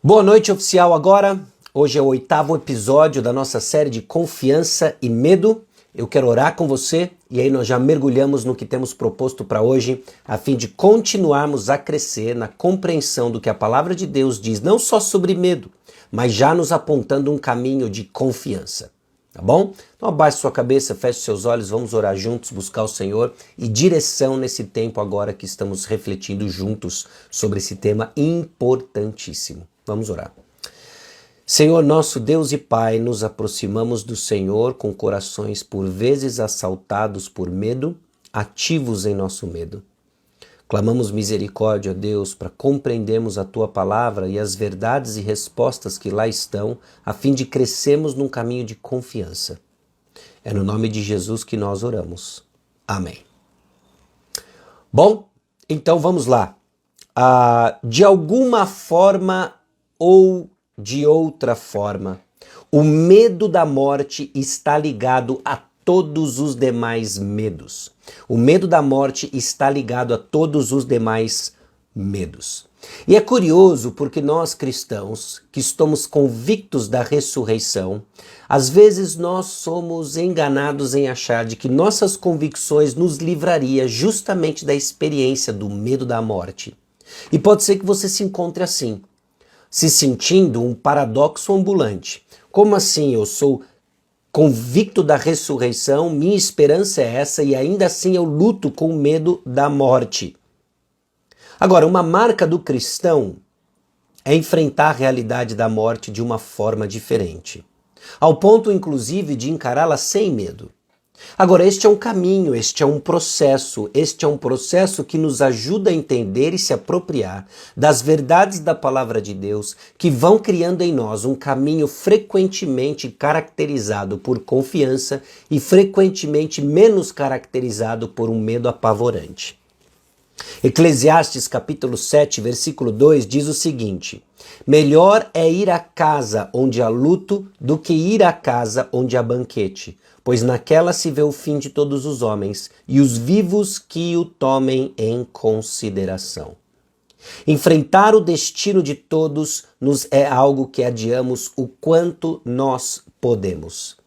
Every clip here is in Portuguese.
Boa noite, oficial. Agora, hoje é o 8º episódio da nossa série de Confiança e Medo. Eu quero orar com você e aí nós já mergulhamos no que temos proposto para hoje, a fim de continuarmos a crescer na compreensão do que a palavra de Deus diz, não só sobre medo, mas já nos apontando um caminho de confiança. Tá bom? Então abaixe sua cabeça, feche seus olhos, vamos orar juntos, buscar o Senhor e direção nesse tempo agora que estamos refletindo juntos sobre esse tema importantíssimo. Vamos orar. Senhor, nosso Deus e Pai, nos aproximamos do Senhor com corações por vezes assaltados por medo, ativos em nosso medo. Clamamos misericórdia, Deus, para compreendermos a Tua palavra e as verdades e respostas que lá estão, a fim de crescermos num caminho de confiança. É no nome de Jesus que nós oramos. Amém. Bom, então vamos lá. De alguma forma ou de outra forma, o medo da morte está ligado a todos os demais medos. O medo da morte está ligado a todos os demais medos. E é curioso porque nós cristãos, que estamos convictos da ressurreição, às vezes nós somos enganados em achar de que nossas convicções nos livraria justamente da experiência do medo da morte. E pode ser que você se encontre assim, se sentindo um paradoxo ambulante. Como assim? Eu sou convicto da ressurreição, minha esperança é essa e ainda assim eu luto com o medo da morte. Agora, uma marca do cristão é enfrentar a realidade da morte de uma forma diferente, ao ponto inclusive de encará-la sem medo. Agora, este é um caminho, este é um processo que nos ajuda a entender e se apropriar das verdades da palavra de Deus que vão criando em nós um caminho frequentemente caracterizado por confiança e frequentemente menos caracterizado por um medo apavorante. Eclesiastes capítulo 7, versículo 2 diz o seguinte: melhor é ir à casa onde há luto do que ir à casa onde há banquete, pois naquela se vê o fim de todos os homens e os vivos que o tomem em consideração. Enfrentar o destino de todos nos é algo que adiamos o quanto nós podemos.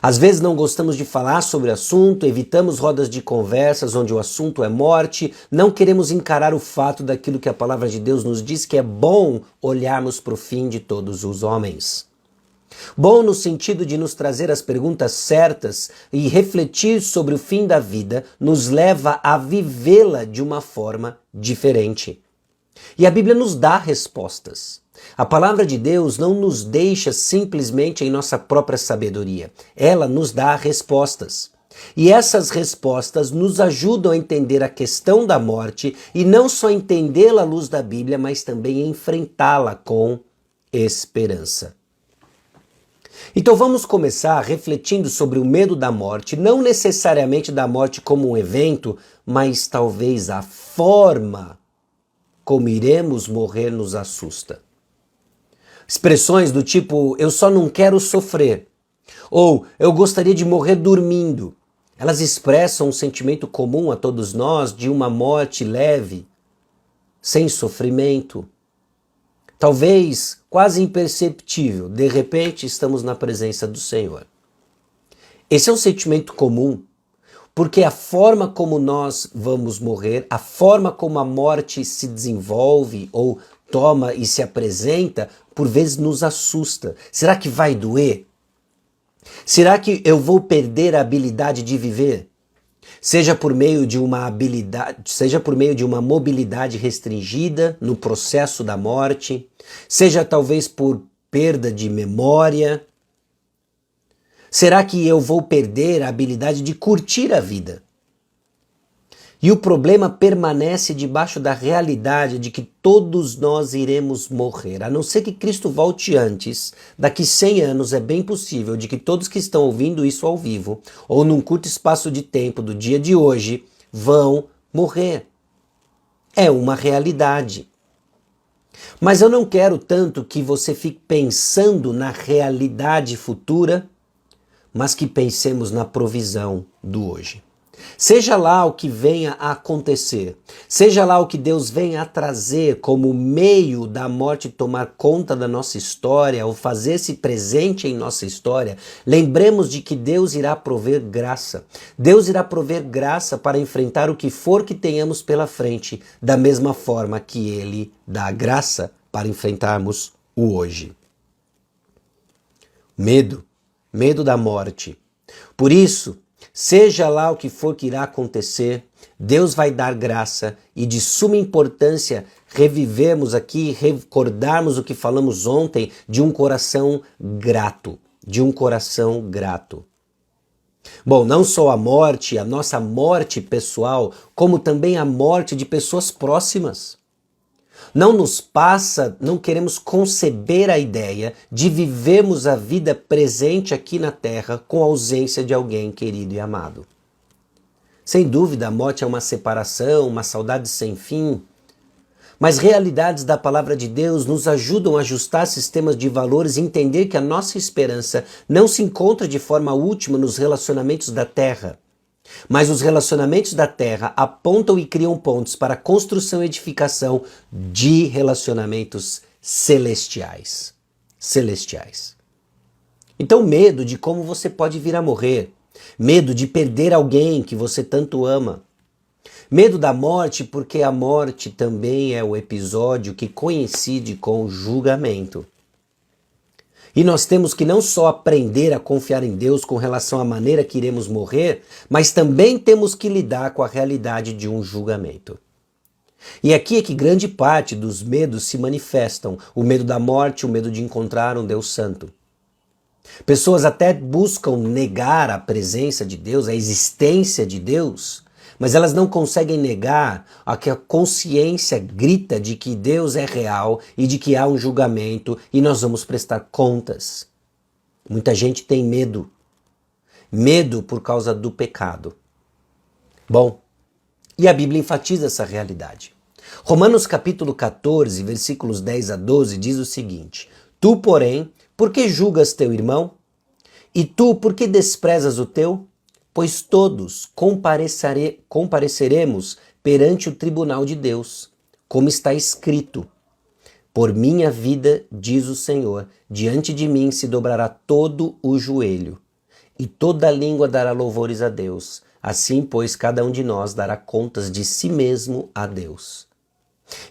Às vezes não gostamos de falar sobre o assunto, evitamos rodas de conversas onde o assunto é morte, não queremos encarar o fato daquilo que a palavra de Deus nos diz que é bom olharmos para o fim de todos os homens. Bom no sentido de nos trazer as perguntas certas e refletir sobre o fim da vida nos leva a vivê-la de uma forma diferente. E a Bíblia nos dá respostas. A palavra de Deus não nos deixa simplesmente em nossa própria sabedoria. Ela nos dá respostas. E essas respostas nos ajudam a entender a questão da morte e não só entendê-la à luz da Bíblia, mas também enfrentá-la com esperança. Então vamos começar refletindo sobre o medo da morte, não necessariamente da morte como um evento, mas talvez a forma como iremos morrer nos assusta. Expressões do tipo, eu só não quero sofrer, ou eu gostaria de morrer dormindo. Elas expressam um sentimento comum a todos nós de uma morte leve, sem sofrimento. Talvez quase imperceptível, de repente estamos na presença do Senhor. Esse é um sentimento comum, porque a forma como nós vamos morrer, a forma como a morte se desenvolve ou toma e se apresenta, por vezes nos assusta. Será que vai doer? Será que eu vou perder a habilidade de viver? Seja por meio de uma mobilidade restringida no processo da morte, seja talvez por perda de memória. Será que eu vou perder a habilidade de curtir a vida? E o problema permanece debaixo da realidade de que todos nós iremos morrer. A não ser que Cristo volte antes, daqui 100 anos é bem possível de que todos que estão ouvindo isso ao vivo, ou num curto espaço de tempo do dia de hoje, vão morrer. É uma realidade. Mas eu não quero tanto que você fique pensando na realidade futura, mas que pensemos na provisão do hoje. Seja lá o que venha a acontecer, seja lá o que Deus venha a trazer como meio da morte tomar conta da nossa história ou fazer-se presente em nossa história, lembremos de que Deus irá prover graça. Deus irá prover graça para enfrentar o que for que tenhamos pela frente, da mesma forma que Ele dá graça para enfrentarmos o hoje. Medo da morte. Por isso, seja lá o que for que irá acontecer, Deus vai dar graça e de suma importância revivermos aqui, recordarmos o que falamos ontem de um coração grato, Bom, não só a morte, a nossa morte pessoal, como também a morte de pessoas próximas. Não queremos conceber a ideia de vivermos a vida presente aqui na Terra com a ausência de alguém querido e amado. Sem dúvida, a morte é uma separação, uma saudade sem fim, mas realidades da palavra de Deus nos ajudam a ajustar sistemas de valores e entender que a nossa esperança não se encontra de forma última nos relacionamentos da Terra. Mas os relacionamentos da Terra apontam e criam pontos para a construção e edificação de relacionamentos celestiais. Então, medo de como você pode vir a morrer, medo de perder alguém que você tanto ama, medo da morte porque a morte também é o episódio que coincide com o julgamento. E nós temos que não só aprender a confiar em Deus com relação à maneira que iremos morrer, mas também temos que lidar com a realidade de um julgamento. E aqui é que grande parte dos medos se manifestam. O medo da morte, o medo de encontrar um Deus santo. Pessoas até buscam negar a presença de Deus, a existência de Deus, mas elas não conseguem negar a que a consciência grita de que Deus é real e de que há um julgamento e nós vamos prestar contas. Muita gente tem medo. Medo por causa do pecado. Bom, e a Bíblia enfatiza essa realidade. Romanos capítulo 14, versículos 10 a 12 diz o seguinte: Tu, porém, por que julgas teu irmão? E tu, por que desprezas o teu? Pois todos compareceremos perante o tribunal de Deus, como está escrito. Por minha vida, diz o Senhor, diante de mim se dobrará todo o joelho, e toda língua dará louvores a Deus. Assim, pois, cada um de nós dará contas de si mesmo a Deus.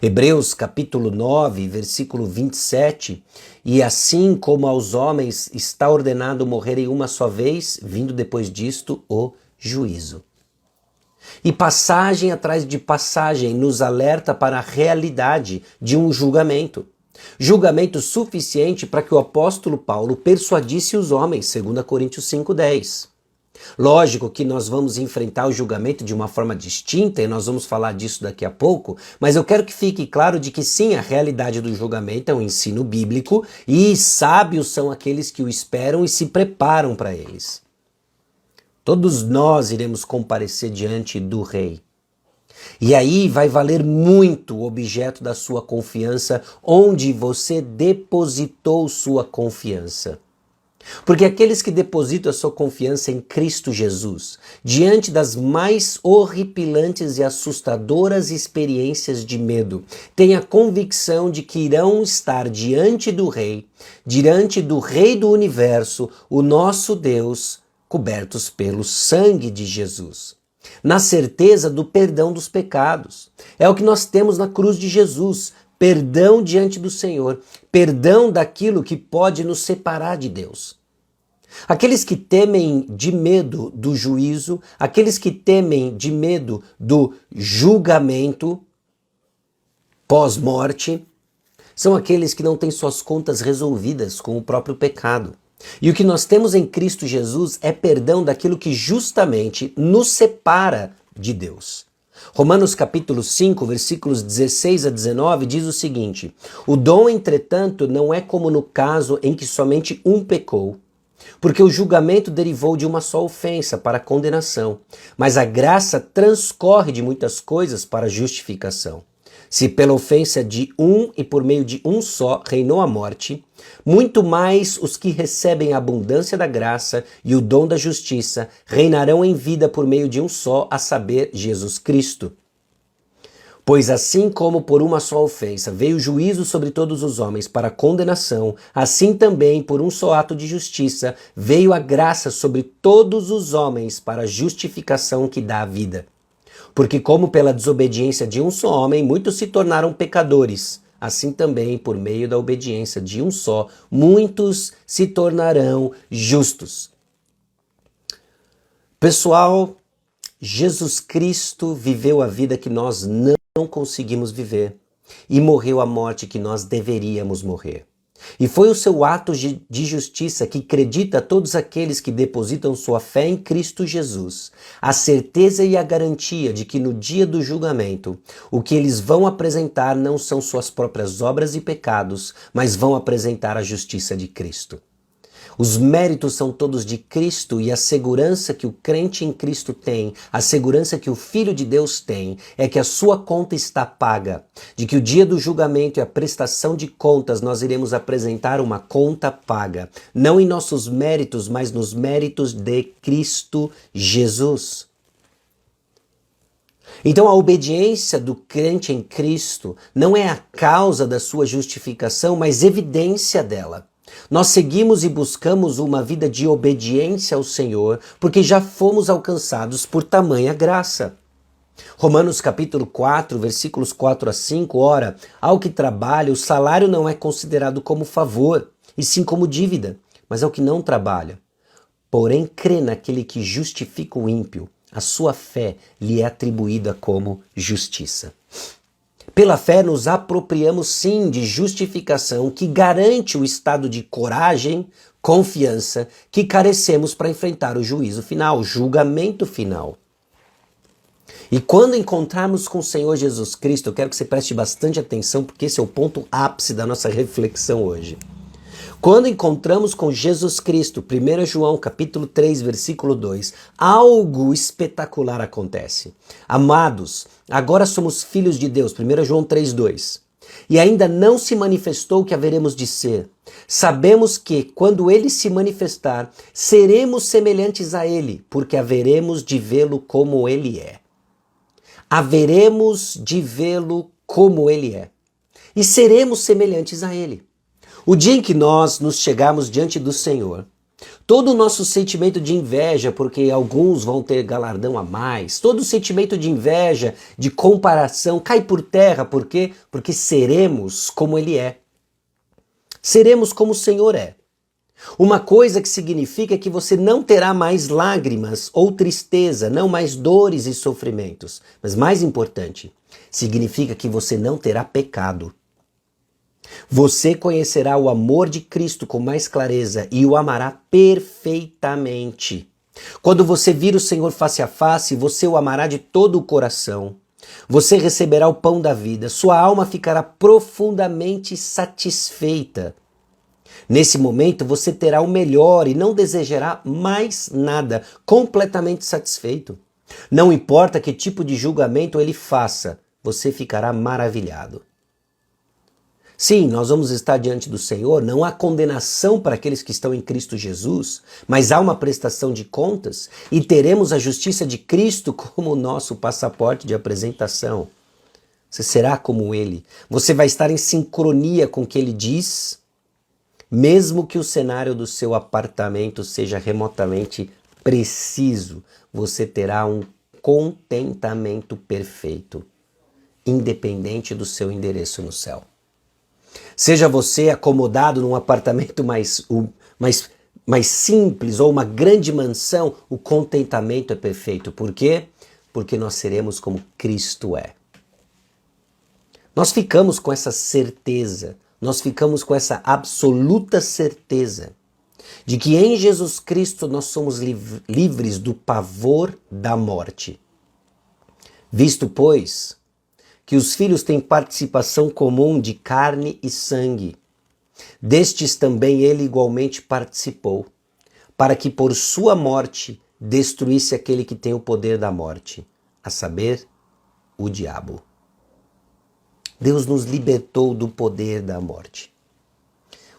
Hebreus capítulo 9, versículo 27, e assim como aos homens está ordenado morrerem uma só vez, vindo depois disto o juízo. E passagem atrás de passagem nos alerta para a realidade de um julgamento. Julgamento suficiente para que o apóstolo Paulo persuadisse os homens, 2 Coríntios 5,10. Lógico que nós vamos enfrentar o julgamento de uma forma distinta e nós vamos falar disso daqui a pouco, mas eu quero que fique claro de que sim, a realidade do julgamento é um ensino bíblico e sábios são aqueles que o esperam e se preparam para eles. Todos nós iremos comparecer diante do Rei. E aí vai valer muito o objeto da sua confiança, onde você depositou sua confiança. Porque aqueles que depositam a sua confiança em Cristo Jesus, diante das mais horripilantes e assustadoras experiências de medo, têm a convicção de que irão estar diante do Rei do Universo, o nosso Deus, cobertos pelo sangue de Jesus. Na certeza do perdão dos pecados. É o que nós temos na cruz de Jesus. Perdão diante do Senhor, perdão daquilo que pode nos separar de Deus. Aqueles que temem de medo do juízo, aqueles que temem de medo do julgamento pós-morte, são aqueles que não têm suas contas resolvidas com o próprio pecado. E o que nós temos em Cristo Jesus é perdão daquilo que justamente nos separa de Deus. Romanos capítulo 5, versículos 16 a 19 diz o seguinte: O dom, entretanto, não é como no caso em que somente um pecou, porque o julgamento derivou de uma só ofensa para a condenação, mas a graça transcorre de muitas coisas para a justificação. Se pela ofensa de um e por meio de um só reinou a morte, muito mais os que recebem a abundância da graça e o dom da justiça reinarão em vida por meio de um só, a saber, Jesus Cristo. Pois assim como por uma só ofensa veio o juízo sobre todos os homens para condenação, assim também por um só ato de justiça veio a graça sobre todos os homens para a justificação que dá a vida. Porque como pela desobediência de um só homem muitos se tornaram pecadores, assim também por meio da obediência de um só muitos se tornarão justos. Pessoal, Jesus Cristo viveu a vida que nós não conseguimos viver e morreu a morte que nós deveríamos morrer. E foi o seu ato de justiça que acredita a todos aqueles que depositam sua fé em Cristo Jesus, a certeza e a garantia de que no dia do julgamento, o que eles vão apresentar não são suas próprias obras e pecados, mas vão apresentar a justiça de Cristo. Os méritos são todos de Cristo e a segurança que o crente em Cristo tem, a segurança que o Filho de Deus tem, é que a sua conta está paga, de que o dia do julgamento e a prestação de contas nós iremos apresentar uma conta paga, não em nossos méritos, mas nos méritos de Cristo Jesus. Então a obediência do crente em Cristo não é a causa da sua justificação, mas evidência dela. Nós seguimos e buscamos uma vida de obediência ao Senhor, porque já fomos alcançados por tamanha graça. Romanos capítulo 4, versículos 4 a 5, ora, ao que trabalha, o salário não é considerado como favor, e sim como dívida, mas ao que não trabalha. Porém, crê naquele que justifica o ímpio, a sua fé lhe é atribuída como justiça. Pela fé nos apropriamos sim de justificação que garante o estado de coragem, confiança que carecemos para enfrentar o juízo final, o julgamento final. E quando encontrarmos com o Senhor Jesus Cristo, eu quero que você preste bastante atenção porque esse é o ponto ápice da nossa reflexão hoje. Quando encontramos com Jesus Cristo, 1 João capítulo 3, versículo 2, algo espetacular acontece. Amados, agora somos filhos de Deus, 1 João 3, 2. E ainda não se manifestou o que haveremos de ser. Sabemos que, quando ele se manifestar, seremos semelhantes a ele, porque haveremos de vê-lo como ele é. Haveremos de vê-lo como ele é. E seremos semelhantes a ele. O dia em que nós nos chegarmos diante do Senhor, todo o nosso sentimento de inveja, porque alguns vão ter galardão a mais, todo o sentimento de inveja, de comparação, cai por terra. Por quê? Porque seremos como Ele é. Seremos como o Senhor é. Uma coisa que significa que você não terá mais lágrimas ou tristeza, não mais dores e sofrimentos. Mas mais importante, significa que você não terá pecado. Você conhecerá o amor de Cristo com mais clareza e o amará perfeitamente. Quando você vir o Senhor face a face, você o amará de todo o coração. Você receberá o pão da vida, sua alma ficará profundamente satisfeita. Nesse momento você terá o melhor e não desejará mais nada, completamente satisfeito. Não importa que tipo de julgamento ele faça, você ficará maravilhado. Sim, nós vamos estar diante do Senhor, não há condenação para aqueles que estão em Cristo Jesus, mas há uma prestação de contas e teremos a justiça de Cristo como o nosso passaporte de apresentação. Você será como Ele, você vai estar em sincronia com o que Ele diz, mesmo que o cenário do seu apartamento seja remotamente preciso, você terá um contentamento perfeito, independente do seu endereço no céu. Seja você acomodado num apartamento mais simples ou uma grande mansão, o contentamento é perfeito. Por quê? Porque nós seremos como Cristo é. Nós ficamos com essa certeza, nós ficamos com essa absoluta certeza de que em Jesus Cristo nós somos livres do pavor da morte. Visto, pois, que os filhos têm participação comum de carne e sangue. Destes também ele igualmente participou, para que por sua morte destruísse aquele que tem o poder da morte, a saber, o diabo. Deus nos libertou do poder da morte.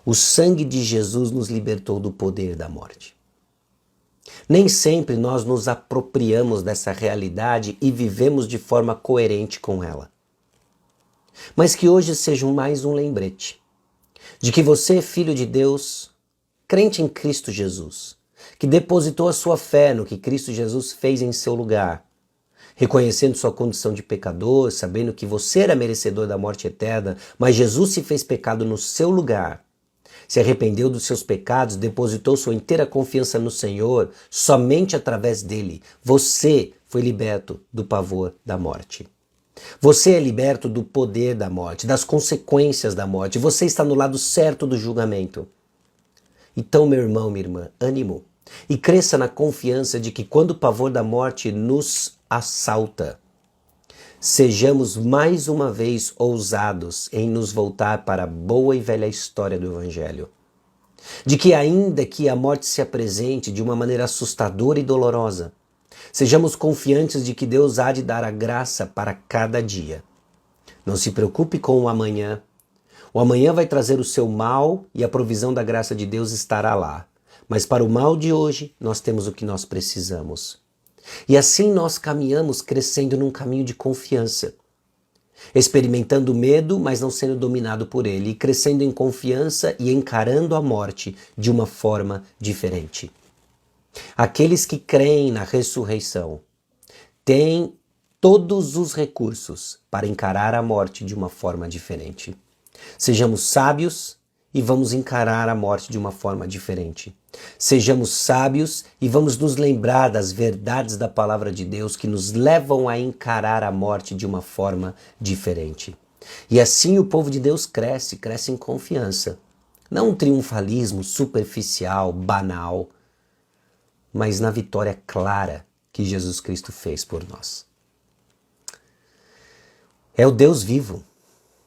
O sangue de Jesus nos libertou do poder da morte. Nem sempre nós nos apropriamos dessa realidade e vivemos de forma coerente com ela. Mas que hoje seja mais um lembrete de que você é filho de Deus, crente em Cristo Jesus, que depositou a sua fé no que Cristo Jesus fez em seu lugar, reconhecendo sua condição de pecador, sabendo que você era merecedor da morte eterna, mas Jesus se fez pecado no seu lugar, se arrependeu dos seus pecados, depositou sua inteira confiança no Senhor, somente através dele, você foi liberto do pavor da morte. Você é liberto do poder da morte, das consequências da morte. Você está no lado certo do julgamento. Então, meu irmão, minha irmã, ânimo. E cresça na confiança de que quando o pavor da morte nos assalta, sejamos mais uma vez ousados em nos voltar para a boa e velha história do Evangelho. De que ainda que a morte se apresente de uma maneira assustadora e dolorosa, sejamos confiantes de que Deus há de dar a graça para cada dia. Não se preocupe com o amanhã. O amanhã vai trazer o seu mal e a provisão da graça de Deus estará lá. Mas para o mal de hoje, nós temos o que nós precisamos. E assim nós caminhamos crescendo num caminho de confiança. Experimentando medo, mas não sendo dominado por ele. E crescendo em confiança e encarando a morte de uma forma diferente. Aqueles que creem na ressurreição têm todos os recursos para encarar a morte de uma forma diferente. Sejamos sábios e vamos encarar a morte de uma forma diferente. Sejamos sábios e vamos nos lembrar das verdades da palavra de Deus que nos levam a encarar a morte de uma forma diferente. E assim o povo de Deus cresce em confiança. Não um triunfalismo superficial, banal, mas na vitória clara que Jesus Cristo fez por nós. É o Deus vivo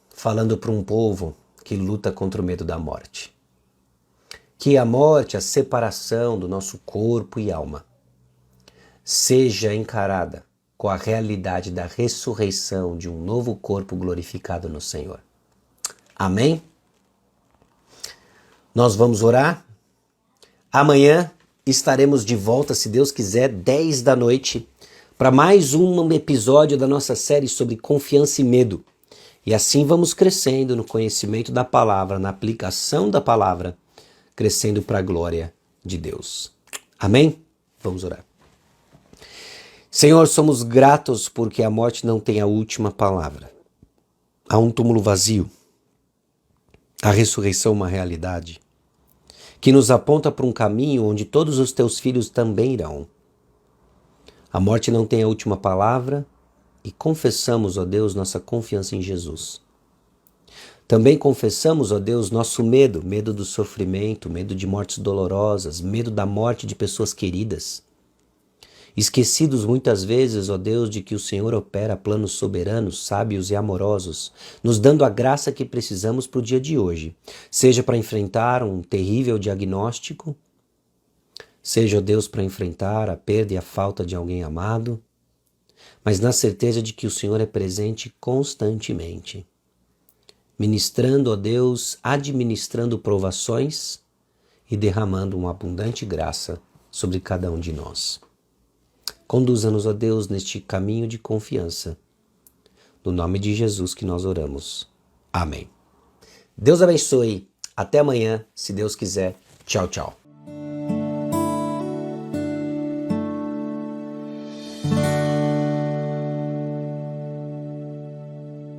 falando para um povo que luta contra o medo da morte. Que a morte, a separação do nosso corpo e alma, seja encarada com a realidade da ressurreição de um novo corpo glorificado no Senhor. Amém? Nós vamos orar. Amanhã estaremos de volta, se Deus quiser, 10 da noite, para mais um episódio da nossa série sobre confiança e medo. E assim vamos crescendo no conhecimento da palavra, na aplicação da palavra, crescendo para a glória de Deus. Amém? Vamos orar. Senhor, somos gratos porque a morte não tem a última palavra. Há um túmulo vazio. A ressurreição uma realidade que nos aponta para um caminho onde todos os teus filhos também irão. A morte não tem a última palavra e confessamos, ó Deus, nossa confiança em Jesus. Também confessamos, ó Deus, nosso medo do sofrimento, medo de mortes dolorosas, medo da morte de pessoas queridas. Esquecidos muitas vezes, ó Deus, de que o Senhor opera planos soberanos, sábios e amorosos, nos dando a graça que precisamos para o dia de hoje, seja para enfrentar um terrível diagnóstico, seja, ó Deus, para enfrentar a perda e a falta de alguém amado, mas na certeza de que o Senhor é presente constantemente, ministrando, ó Deus, administrando provações e derramando uma abundante graça sobre cada um de nós. Conduza-nos, ó Deus, neste caminho de confiança. No nome de Jesus que nós oramos. Amém. Deus abençoe. Até amanhã, se Deus quiser. Tchau, tchau.